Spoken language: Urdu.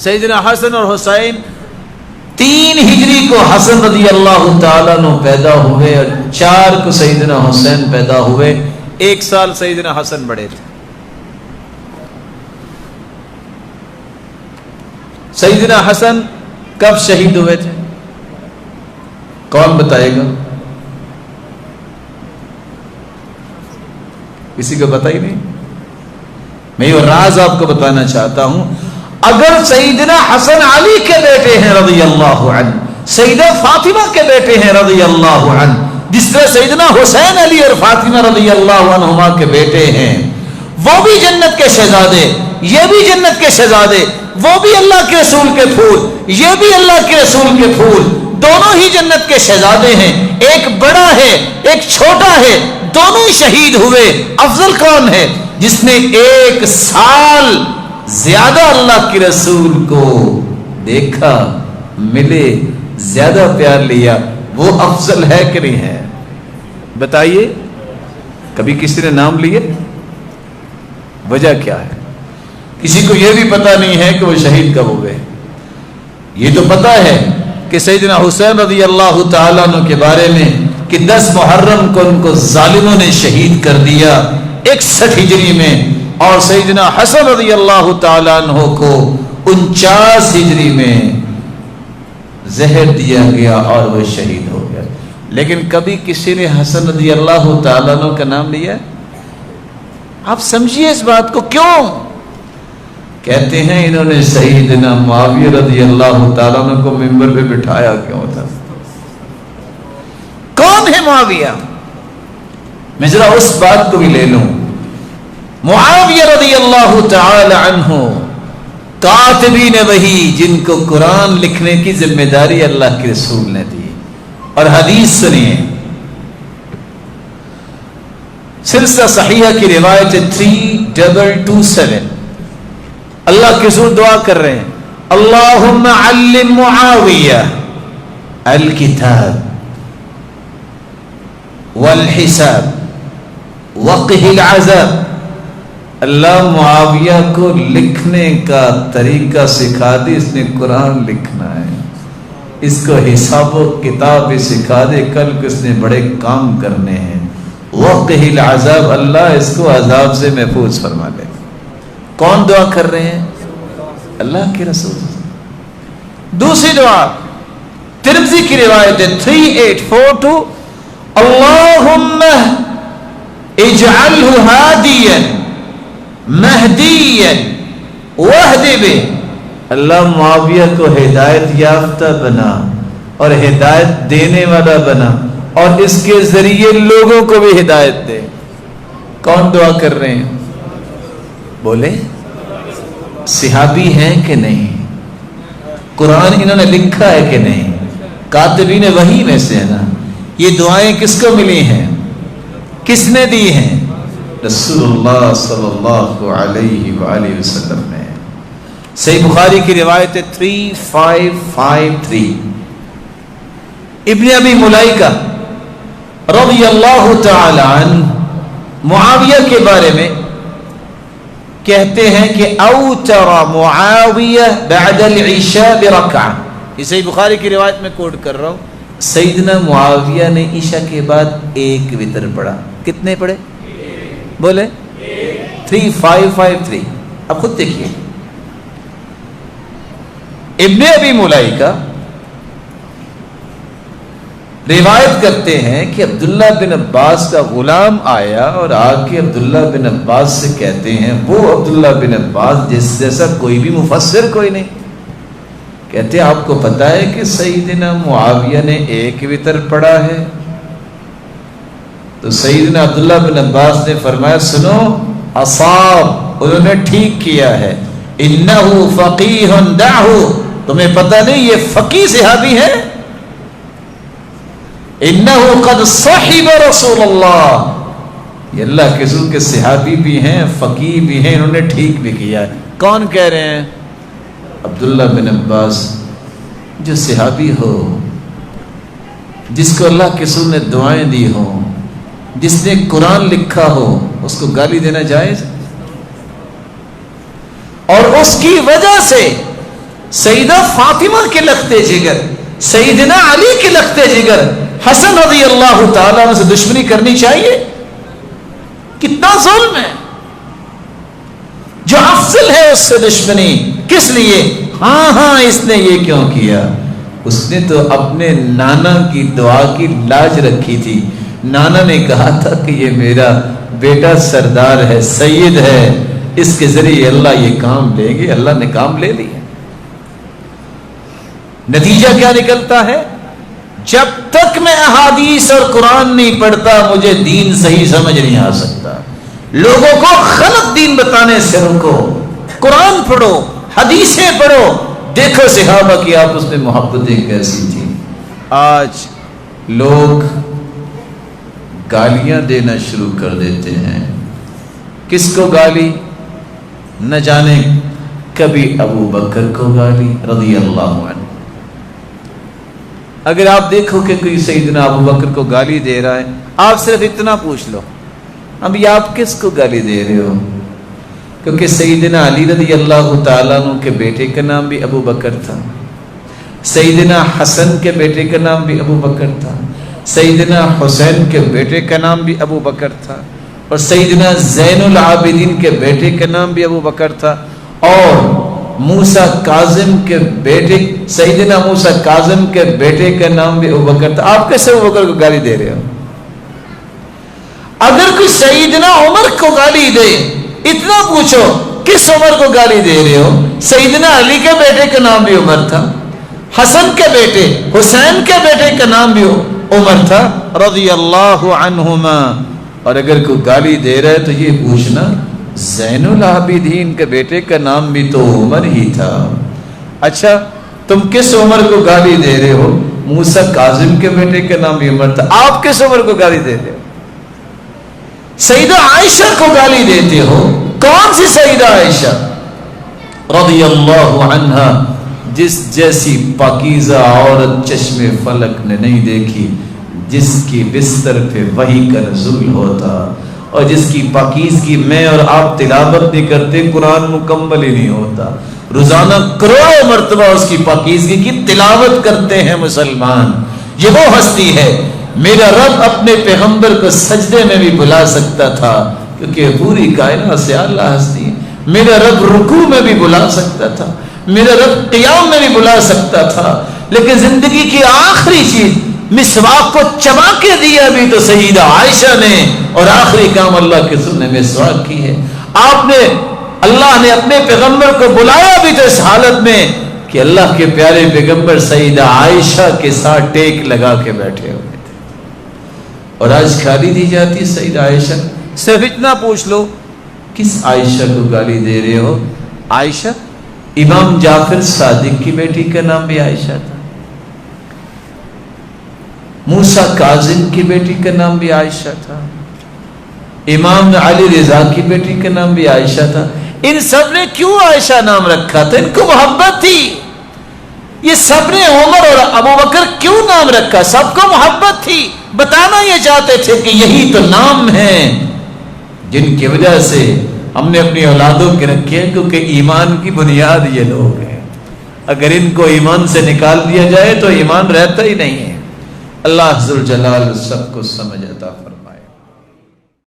سیدنا حسن اور حسین 3 ہجری کو حسن رضی اللہ تعالیٰ عنہ پیدا ہوئے اور 4 کو سیدنا حسین پیدا ہوئے. 1 سال سیدنا حسن بڑے تھے. سیدنا حسن کب شہید ہوئے تھے؟ کون بتائے گا؟ کسی کو پتہ ہی نہیں. میں یہ راز آپ کو بتانا چاہتا ہوں. اگر سیدنا حسن علی کے بیٹے ہیں رضی اللہ عنہ, سیدہ فاطمہ کے بیٹے ہیں رضی اللہ عنہ, جس طرح سیدنا حسین علی اور فاطمہ رضی اللہ عنہما کے بیٹے ہیں, وہ بھی جنت کے شہزادے, یہ بھی جنت کے شہزادے, وہ بھی اللہ کے رسول کے پھول, یہ بھی اللہ کے رسول کے پھول, دونوں ہی جنت کے شہزادے ہیں. ایک بڑا ہے ایک چھوٹا ہے, دونوں ہی شہید ہوئے. افضل کون ہے؟ جس نے 1 سال زیادہ اللہ کے رسول کو دیکھا, ملے, زیادہ پیار لیا. وہ افضل ہے کہ نہیں ہے؟ بتائیے. کبھی کسی نے نام لیے؟ وجہ کیا ہے؟ کسی کو یہ بھی پتا نہیں ہے کہ وہ شہید کب ہوئے. یہ تو پتا ہے کہ سیدنا حسین رضی اللہ تعالیٰ عنہ کے بارے میں کہ 10 محرم کو ان کو ظالموں نے شہید کر دیا 61 ہجری میں, اور سیدنا حسن رضی اللہ تعالیٰ عنہ کو 49 ہجری میں زہر دیا گیا اور وہ شہید ہو گیا. لیکن کبھی کسی نے حسن رضی اللہ تعالیٰ عنہ کا نام لیا؟ آپ سمجھیے اس بات کو. کیوں کہتے ہیں انہوں نے سیدنا معاویہ رضی اللہ تعالیٰ عنہ کو ممبر پہ بٹھایا کیوں تھا؟ کون ہے معاویہ؟ میں ذرا اس بات کو بھی لے لوں. معاویہ رضی اللہ تعالی عنہ کاتبین وحی, جن کو قرآن لکھنے کی ذمہ داری اللہ کے رسول نے دی. اور حدیث سنیے, سلسلہ صحیحہ کی روایت 3227. اللہ کے رسول دعا کر رہے ہیں, اللہم علم معاویہ الکتاب والحساب وقہ العذاب. اللہ معاویہ کو لکھنے کا طریقہ سکھا دے, اس نے قرآن لکھنا ہے, اس کو حساب و کتاب بھی سکھا دے, کل کو اس نے بڑے کام کرنے ہیں. وقہ العذاب, اللہ اس کو عذاب سے محفوظ فرما لے. کون دعا کر رہے ہیں؟ اللہ کے رسول. دوسری دعا ترمذی کی روایت 3842, اللہم اجعلہ ہادیا مہدیا واہد بہ. اللہ معاویہ کو ہدایت یافتہ بنا اور ہدایت دینے والا بنا, اور اس کے ذریعے لوگوں کو بھی ہدایت دے. کون دعا کر رہے ہیں؟ بولے. صحابی ہیں کہ نہیں؟ قرآن انہوں نے لکھا ہے کہ نہیں؟ کاتبین وحی میں سے ہے نا. یہ دعائیں کس کو ملی ہیں؟ کس نے دی ہیں؟ رسول اللہ صلی اللہ علیہ وآلہ وسلم نے. صحیح بخاری کی روایت 3553, ابن ابی ملائکہ رضی اللہ تعالی عنہ معاویہ کے بارے میں کہتے ہیں کہ اوتر معاویہ بعد العشاء برکعہ. یہ صحیح بخاری کی روایت میں کوٹ کر رہا ہوں. سیدنا معاویہ نے عشاء کے بعد 1 وتر پڑھا. کتنے پڑھے؟ بولے. 3553. اب خود دیکھیے. ابن ابی ملائکہ روایت کرتے ہیں کہ عبداللہ بن عباس کا غلام آیا اور آ کے عبداللہ بن عباس سے کہتے ہیں, وہ عبداللہ بن عباس جس جیسا کوئی بھی مفسر کوئی نہیں, کہتے ہیں آپ کو پتا ہے کہ سیدنا معاویہ نے 1 وتر پڑھا ہے؟ تو سیدنا عبداللہ بن عباس نے فرمایا, سنو, اصاب, انہوں نے ٹھیک کیا ہے. انہو فقیہ دعہو, تمہیں پتہ نہیں یہ فقیہ صحابی ہے. انہو قد صحب رسول اللہ, یہ اللہ کے رسول کے صحابی بھی ہیں, فقیہ بھی ہیں, انہوں نے ٹھیک بھی کیا ہے. کون کہہ رہے ہیں؟ عبداللہ بن عباس. جو صحابی ہو, جس کو اللہ کے رسول نے دعائیں دی ہوں, جس نے قرآن لکھا ہو, اس کو گالی دینا جائز؟ اور اس کی وجہ سے سیدہ فاطمہ کے لختے جگر، سیدنا علی کے لختے جگر حسن رضی اللہ تعالیٰ عنہ سے دشمنی کرنی چاہیے؟ کتنا ظلم ہے. جو افضل ہے اس سے دشمنی کس لیے؟ ہاں اس نے یہ کیوں کیا؟ اس نے تو اپنے نانا کی دعا کی لاج رکھی تھی. نانا نے کہا تھا کہ یہ میرا بیٹا سردار ہے، سید ہے، اس کے ذریعے اللہ یہ کام لیں گے. اللہ نے کام لے لیا. نتیجہ کیا نکلتا ہے؟ جب تک میں احادیث اور قرآن نہیں پڑھتا مجھے دین صحیح سمجھ نہیں آ سکتا. لوگوں کو غلط دین بتانے سے روکو. قرآن پڑھو، حدیثیں پڑھو. دیکھو صحابہ کی آپس میں محبتیں کیسی تھیں. آج لوگ گالیاں دینا شروع کر دیتے ہیں. کس کو گالی؟ نہ جانے کبھی ابو بکر کو گالی رضی اللہ عنہ. اگر آپ دیکھو کہ کوئی سیدنا ابو بکر کو گالی دے رہا ہے، آپ صرف اتنا پوچھ لو ابھی آپ کس کو گالی دے رہے ہو؟ کیونکہ سیدنا علی رضی اللہ تعالیٰ عنہ کے بیٹے کا نام بھی ابو بکر تھا، سیدنا حسن کے بیٹے کا نام بھی ابو بکر تھا، سیدنا حسین کے بیٹے کا نام بھی ابو بکر تھا، اور سیدنا زین العابدین کے بیٹے کا نام بھی ابو بکر تھا، اور موسیٰ کاظم کے بیٹے سیدنا موسیٰ کاظم کے بیٹے کا نام بھی ابو بکر تھا. آپ کیسے ابو بکر کو گالی دے رہے ہو؟ اگر کوئی سیدنا عمر کو گالی دے، اتنا پوچھو کس عمر کو گالی دے رہے ہو؟ سیدنا علی کے بیٹے کا نام بھی عمر تھا، حسن کے بیٹے حسین کے بیٹے کا نام بھی عمر تھا رضی اللہ عنہما. اور اگر کوئی گالی دے رہا ہے تو یہ پوچھنا زین العابدین کے بیٹے کا نام بھی تو عمر ہی تھا. اچھا تم کس عمر کو گالی دے رہے ہو؟ موسیٰ کاظم کے بیٹے کا نام بھی عمر تھا. آپ کس عمر کو گالی دے رہے ہو؟ سیدہ عائشہ کو گالی دیتے ہو. کون سی سیدہ عائشہ رضی اللہ عنہا؟ جس جیسی پاکیزہ عورت چشم فلک نے نہیں دیکھی، جس کی بستر پہ وحی کا نزول ہوتا، اور جس کی پاکیزگی میں اور آپ تلاوت نہیں کرتے قرآن مکمل ہی نہیں ہوتا. روزانہ کروڑوں مرتبہ اس کی پاکیزگی کی تلاوت کرتے ہیں مسلمان. یہ وہ ہستی ہے. میرا رب اپنے پیغمبر کو سجدے میں بھی بلا سکتا تھا کیونکہ پوری کائنات سے اعلیٰ ہستی ہے. میرا رب رکوع میں بھی بلا سکتا تھا، میرا رب قیام میں بھی بلا سکتا تھا، لیکن زندگی کی آخری چیز مسواک کو چبا کے دیا بھی تو سیدہ عائشہ نے، اور آخری کام اللہ کے رسول نے مسواک کی ہے. آپ نے اللہ نے اپنے پیغمبر کو بلایا بھی تو اس حالت میں کہ اللہ کے پیارے پیغمبر سیدہ عائشہ کے ساتھ ٹیک لگا کے بیٹھے ہوئے تھے، اور آج گالی دی جاتی سیدہ عائشہ. صرف اتنا پوچھ لو کس عائشہ کو گالی دے رہے ہو؟ عائشہ امام جعفر صادق کی بیٹی کا نام بھی عائشہ تھا، موسیٰ کاظم کی بیٹی کا نام بھی عائشہ تھا، امام علی رضا کی بیٹی کا نام بھی عائشہ تھا. ان سب نے کیوں عائشہ نام رکھا تھا؟ ان کو محبت تھی. یہ سب نے عمر اور ابو بکر کیوں نام رکھا؟ سب کو محبت تھی. بتانا یہ چاہتے تھے کہ یہی تو نام ہیں جن کی وجہ سے ہم نے اپنی اولادوں کے رکھے ہیں، کیونکہ ایمان کی بنیاد یہ لوگ ہیں. اگر ان کو ایمان سے نکال دیا جائے تو ایمان رہتا ہی نہیں ہے. اللہ ذوالجلال سب کو سمجھ عطا فرمائے.